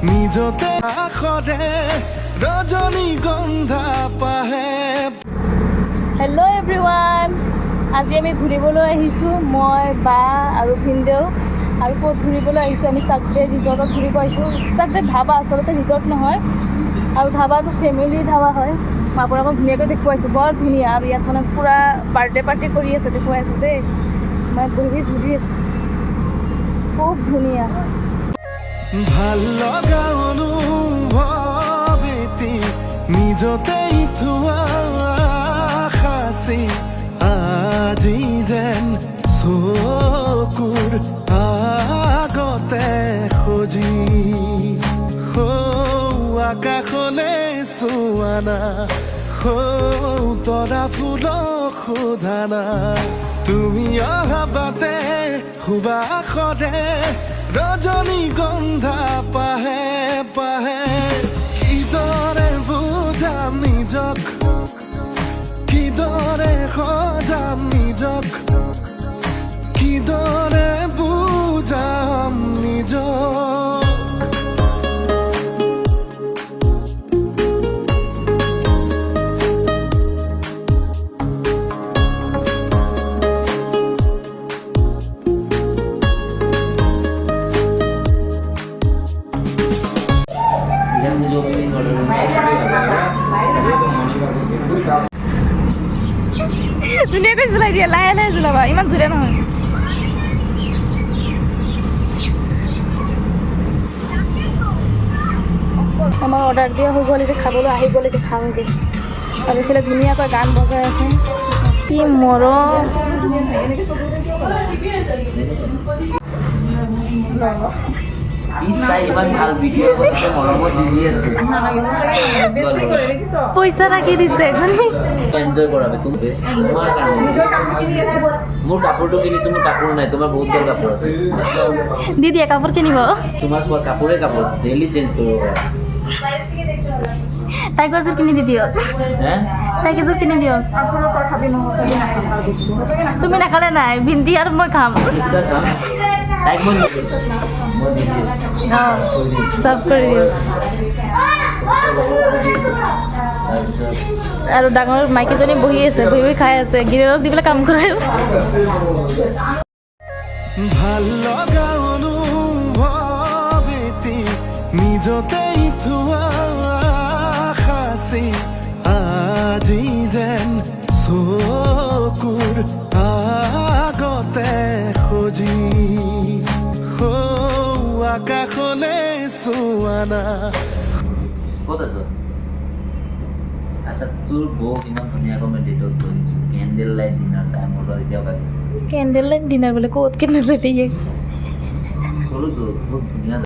নিজতে আখৰে ৰজনীগন্ধা পাহে। Hello' everyone, আজি আমি ঘূৰিবলৈ আহিছোঁ। মই বা আৰু ভিনদেউ আৰু ক'ত ঘূৰিবলৈ আহিছোঁ, আমি চাকদে ৰিজৰ্টত ঘূৰিব আহিছোঁ। চাকদে ধাবা, আচলতে ৰিজৰ্ট নহয়, আৰু ধাবাটো ফেমিলি ধাবা হয়। মই আপোনালোকক ধুনীয়াকৈ দেখুৱাইছোঁ, বৰ ধুনীয়া। আৰু ইয়াত মানে পূৰা বাৰ্থডে পাৰ্টি কৰি আছে, দেখুৱাই আছোঁ দেই। মই বহি ঝুলি আছোঁ, খুব ধুনীয়া। ভাল লগা অনুভৱ এটি নিজতেই থোৱা সাঁচি আজি যেন চকুৰ আগতে সজি আকাশলৈ চোৱানা তৰা ফুলক সোধানা তুমি অহা বাটে সুবাসৰে ৰজনীগন্ধা পাহে পাহে। কিদৰে বুজাম নিজক, কিদৰে সজাম নিজক, কিদৰে বুজাম নিজক। ধুনীয়াকৈ জুলাই দিয়ে, লাহে লাহে জুলাবা, ইমান জুলে নহয়। আমাৰ অৰ্ডাৰ দিয়া হৈ গ'ল, এতিয়া খাবলৈ আহি গ'ল, এতিয়া খাওঁগৈ। আৰু এইফালে ধুনীয়াকৈ গান বজাই আছে, কি মৰম। পইচা ৰাখি দিছে মোৰ কাপোৰটো কিনিছো, মোৰ কাপোৰ নাই, তোমাৰ বহুত দৰ কাপোৰ আছে। দি দিয়ে কাপোৰ কিনিব, তোমাৰ কাপোৰে কাপোৰ ডেইলি চেঞ্জ কৰিব পাৰা। তাইক এযোৰ কিনি দি দিয়ক, তাইক এযোৰ কিনি দিয়ক। তুমি নাখালে নাই, ভিন্দি আৰু মই খাম। তাইক মই চব কৰি দিয়ক। আৰু ডাঙৰ মাইকীজনী বহি আছে, বহি বহি খাই আছে, গিৰিয়েৰক দি পেলাই কাম কৰাই আছে। ভাল লগা অনুভৱ এটি নিজতেই থোৱা সাঁচি আজি যেন চকুৰ আগতে সজি আকাশলৈ চোৱানা। ক'ত আছ? আচ্ছা, তোৰ বৌক ইমান ধুনীয়াকৈ মই ডেটত কৰিছোঁ, কেণ্ডেল লাইট ডিনাৰ টাইমত এতিয়াও বাকী। কেণ্ডেল লাইট ডিনাৰ বোলে, ক'ত কেণ্ডেল লাইট দিয়ে? ক'লোতো বহুত ধুনীয়া।